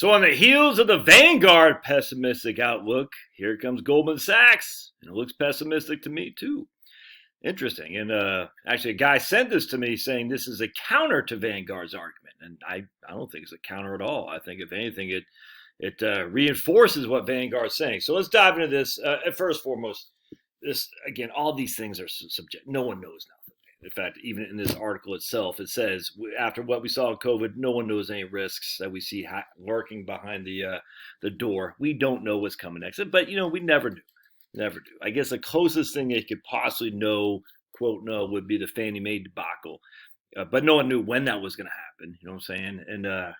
So on the heels of the Vanguard pessimistic outlook, here comes Goldman Sachs, and it looks pessimistic to me too. Interesting. And actually, a guy sent this to me saying this is a counter to Vanguard's argument, and I don't think it's a counter at all. I think if anything, it reinforces what Vanguard's saying. So let's dive into this. First and foremost, this again, all these things are subjective. No one knows nothing. In fact, even in this article itself, it says after what we saw in COVID, no one knows any risks that we see lurking behind the door. We don't know what's coming next, but we never do. Never do. I guess the closest thing they could possibly quote know, would be the Fannie Mae debacle. But no one knew when that was going to happen. You know what I'm saying? And,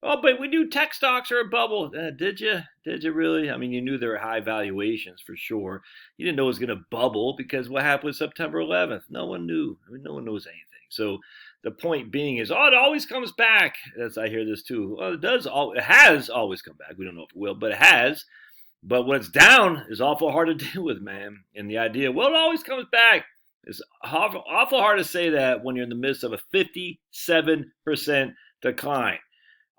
but we knew tech stocks are a bubble. Did you? Did you really? I mean, you knew there were high valuations for sure. You didn't know it was going to bubble because what happened with September 11th? No one knew. I mean, no one knows anything. So the point being is, it always comes back. As I hear this too. Well, it has always come back. We don't know if it will, but it has. But what's down is awful hard to deal with, man. And the idea, it always comes back. It's awful hard to say that when you're in the midst of a 57% decline.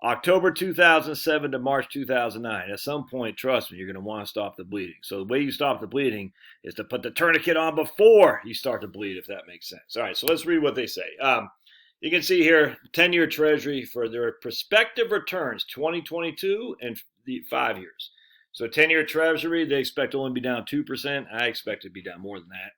October 2007 to March 2009. At some point, trust me, you're going to want to stop the bleeding. So the way you stop the bleeding is to put the tourniquet on before you start to bleed, if that makes sense. All right, so let's read what they say. You can see here, 10-year Treasury for their prospective returns, 2022 and the 5 years. So 10-year Treasury, they expect to only be down 2%. I expect it to be down more than that.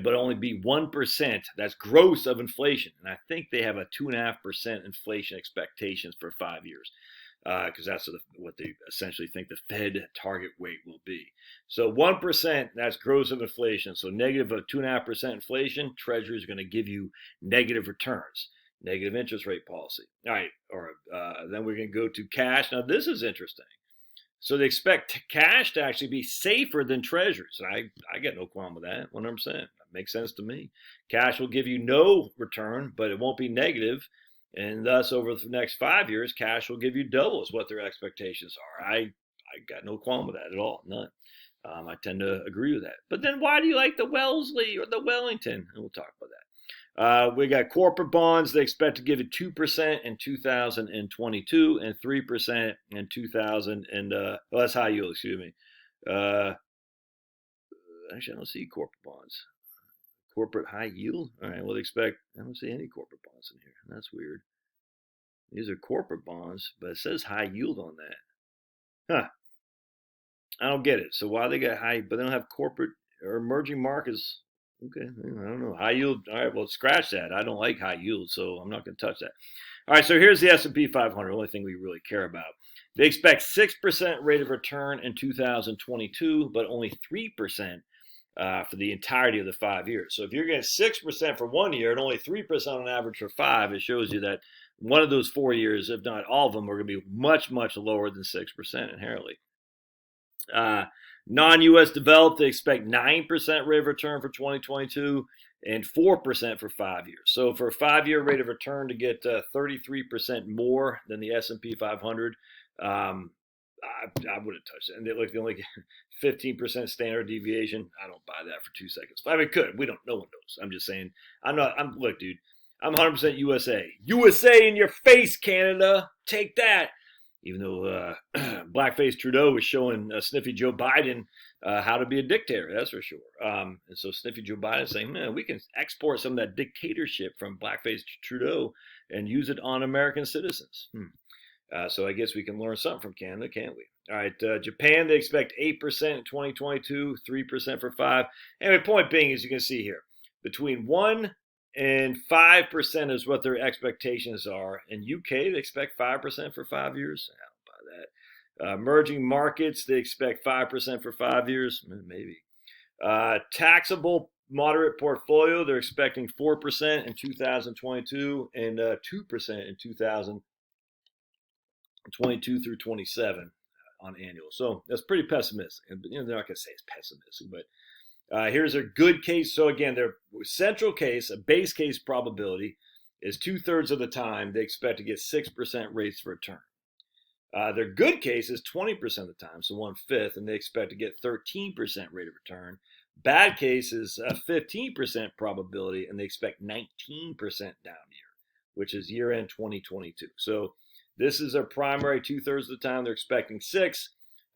But only be 1%. That's gross of inflation. And I think they have a 2.5% inflation expectations for 5 years. Because that's what they essentially think the Fed target rate will be. So 1%, that's gross of inflation. So negative of 2.5% inflation, Treasury is going to give you negative returns. Negative interest rate policy. All right, then we're going to go to cash. Now, this is interesting. So they expect cash to actually be safer than treasuries. I get no qualm with that, 100%. That makes sense to me. Cash will give you no return, but it won't be negative. And thus, over the next 5 years, cash will give you double is what their expectations are. I got no qualm with that at all, none. I tend to agree with that. But then why do you like the Wellesley or the Wellington? And we'll talk about that. We got corporate bonds. They expect to give it 2% in 2022 and 3% in 2000. And that's high yield, excuse me. Actually, I don't see corporate bonds. Corporate high yield? All right, well, I don't see any corporate bonds in here. That's weird. These are corporate bonds, but it says high yield on that. Huh. I don't get it. So why they got high, but they don't have corporate or emerging markets? Okay, I don't know. High yield. All right, well, scratch that. I don't like high yield, so I'm not going to touch that. All right, so here's the S&P 500, the only thing we really care about. They expect 6% rate of return in 2022, but only 3% for the entirety of the 5 years. So if you're getting 6% for 1 year and only 3% on average for 5, it shows you that one of those 4 years, if not all of them, are going to be much, much lower than 6% inherently. Non-U.S. developed, they expect 9% rate of return for 2022 and 4% for 5 years. So for a 5-year rate of return to get 33% more than the S&P 500, I wouldn't touch it. And they only get 15% standard deviation. I don't buy that for 2 seconds. I mean, could. We don't. No one knows. I'm just saying. Look, dude. I'm 100% USA. USA in your face, Canada. Take that. Even though blackface Trudeau was showing sniffy Joe Biden how to be a dictator, that's for sure. And so sniffy Joe Biden is saying, man, we can export some of that dictatorship from blackface Trudeau and use it on American citizens. So I guess we can learn something from Canada, can't we? All right, Japan, they expect 8% in 2022, 3% for 5. Anyway, point being, as you can see here, between 1 and 5% is what their expectations are. In UK, they expect 5% for 5 years. I don't buy that. Emerging markets, they expect 5% for 5 years. Maybe. Taxable moderate portfolio, they're expecting 4% in 2022 and 2% in 2022 through 27 on annual. So that's pretty pessimistic. They're not going to say it's pessimistic, but here's a good case. So again, their central case, a base case probability, is 2/3 of the time they expect to get 6% rates of return. Their good case is 20% of the time, so 1/5, and they expect to get 13% rate of return. Bad case is a 15% probability, and they expect 19% down year, which is year-end 2022. So This is their primary. 2/3 of the time they're expecting 6.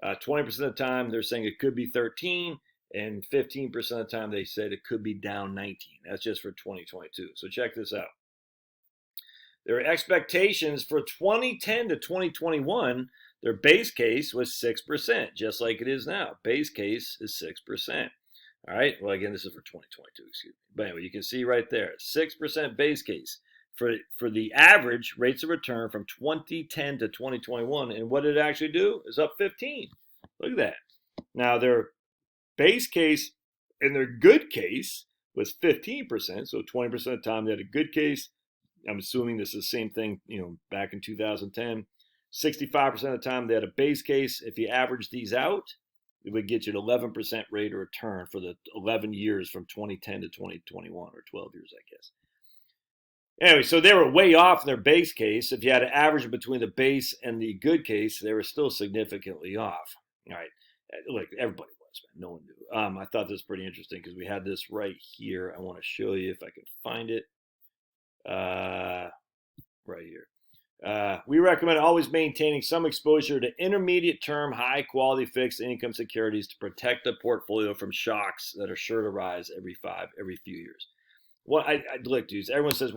20% of the time they're saying it could be 13. And 15% of the time they said it could be down 19. That's just for 2022. So check this out. Their expectations for 2010 to 2021, their base case was 6%, just like it is now. Base case is 6%. All right. Well, again, this is for 2022, excuse me. But anyway, you can see right there, 6% base case for the average rates of return from 2010 to 2021. And what did it actually do? Is up 15. Look at that. Now, their base case and their good case was 15%. So 20% of the time they had a good case. I'm assuming this is the same thing, back in 2010. 65% of the time they had a base case. If you average these out, it would get you an 11% rate of return for the 11 years from 2010 to 2021, or 12 years, I guess. Anyway, so they were way off their base case. If you had an average between the base and the good case, they were still significantly off. All right. Look, everybody was, man. No one knew. I thought this was pretty interesting because we had this right here. I want to show you if I can find it. Right here. We recommend always maintaining some exposure to intermediate term, high quality fixed income securities to protect the portfolio from shocks that are sure to rise every few years. Well, I look, dudes, everyone says,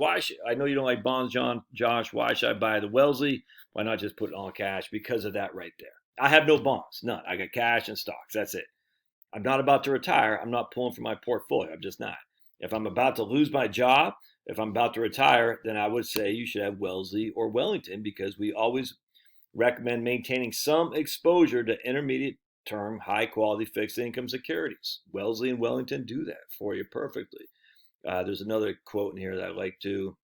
I know you don't like bonds, Josh, why should I buy the Wellesley? Why not just put it all in cash? Because of that right there. I have no bonds, none. I got cash and stocks. That's it. I'm not about to retire. I'm not pulling from my portfolio. I'm just not. If I'm about to lose my job, if I'm about to retire, then I would say you should have Wellesley or Wellington, because we always recommend maintaining some exposure to intermediate term, high quality fixed income securities. Wellesley and Wellington do that for you perfectly. There's another quote in here that I like to.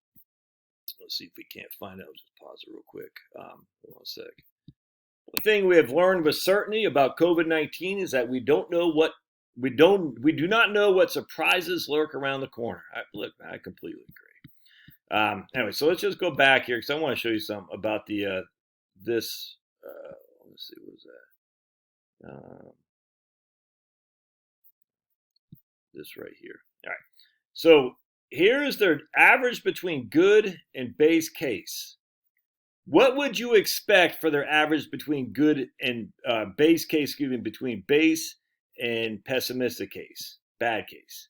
Let's see if we can't find it. I'll just pause it real quick. Hold on a sec. One thing we have learned with certainty about COVID-19 is that we do not know what surprises lurk around the corner. I completely agree. Anyway, so let's just go back here because I want to show you something about this. Let's see, what was that? This right here. All right. So here is their average between good and base case. What would you expect for their average between good and base case, between base and pessimistic case, bad case?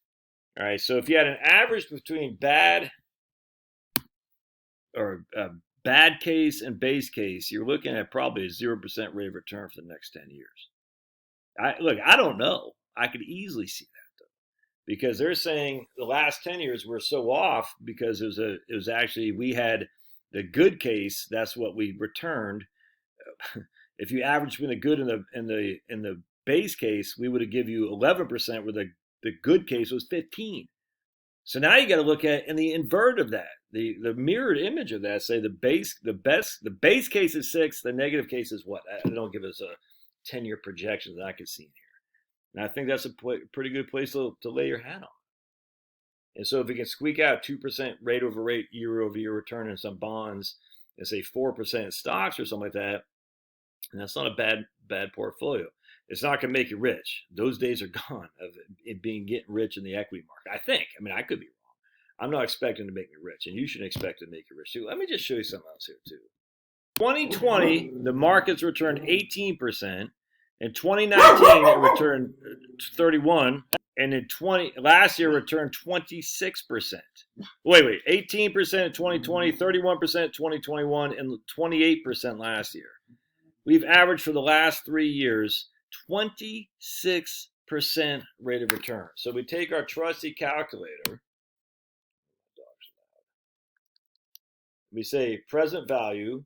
All right, so if you had an average between bad case and base case, you're looking at probably a 0% rate of return for the next 10 years. I don't know. I could easily see that, because they're saying the last 10 years were so off because it was actually, we had the good case, that's what we returned. If you average between the good and the base case, we would have given you 11%, where the good case was 15. So now you got to look at in the invert of that, the mirrored image of that. Say the base case is 6, the negative case is what? They don't give us a 10-year projection that I can see in here. And I think that's a pretty good place to lay your hat on. And so if we can squeak out 2% rate over rate, year over year return in some bonds, and say 4% in stocks or something like that, and that's not a bad portfolio. It's not going to make you rich. Those days are gone of it getting rich in the equity market. I think. I mean, I could be wrong. I'm not expecting to make me rich, and you shouldn't expect to make you rich too. Let me just show you something else here too. 2020, the markets returned 18%. In 2019, it returned 31%. And in last year returned 26%. Wait, 18% in 2020, 31% in 2021, and 28% last year. We've averaged for the last 3 years 26% rate of return. So we take our trusty calculator. We say present value.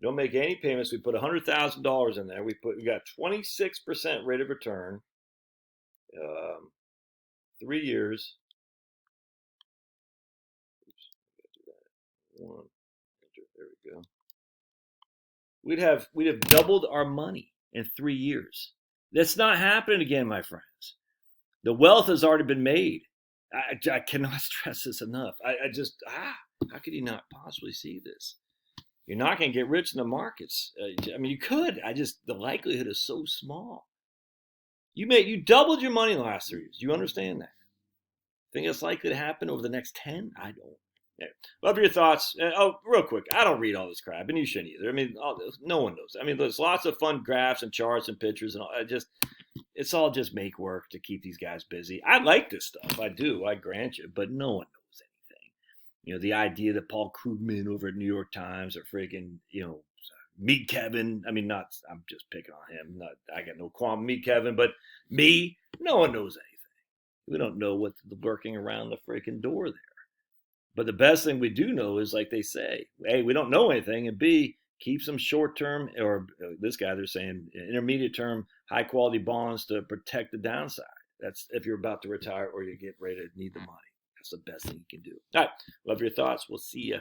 Don't make any payments. We put $100,000 in there. We got 26% rate of return. 3 years. Oops, I gotta do that. One. There we go. We'd have doubled our money in 3 years. That's not happening again, my friends. The wealth has already been made. I cannot stress this enough. How could you not possibly see this? You're not going to get rich in the markets. I mean, you could. The likelihood is so small. You doubled your money in the last 3 years. Do you understand that? Think it's likely to happen over the next 10? I don't. Yeah. Love your thoughts. Real quick, I don't read all this crap, and you shouldn't either. I mean, no one knows. I mean, there's lots of fun graphs and charts and pictures, and all. It's all just make work to keep these guys busy. I like this stuff. I do. I grant you, but no one knows anything. The idea that Paul Krugman over at New York Times or freaking, Meet Kevin. I mean, not. I'm just picking on him. I got no qualm Meet Kevin, but me, no one knows anything. We don't know what's working around the freaking door there. But the best thing we do know is, like they say, A, we don't know anything, and B, keep some short term, or this guy, they're saying intermediate term, high quality bonds to protect the downside. That's if you're about to retire or you get ready to need the money. That's the best thing you can do. All right. Love your thoughts. We'll see you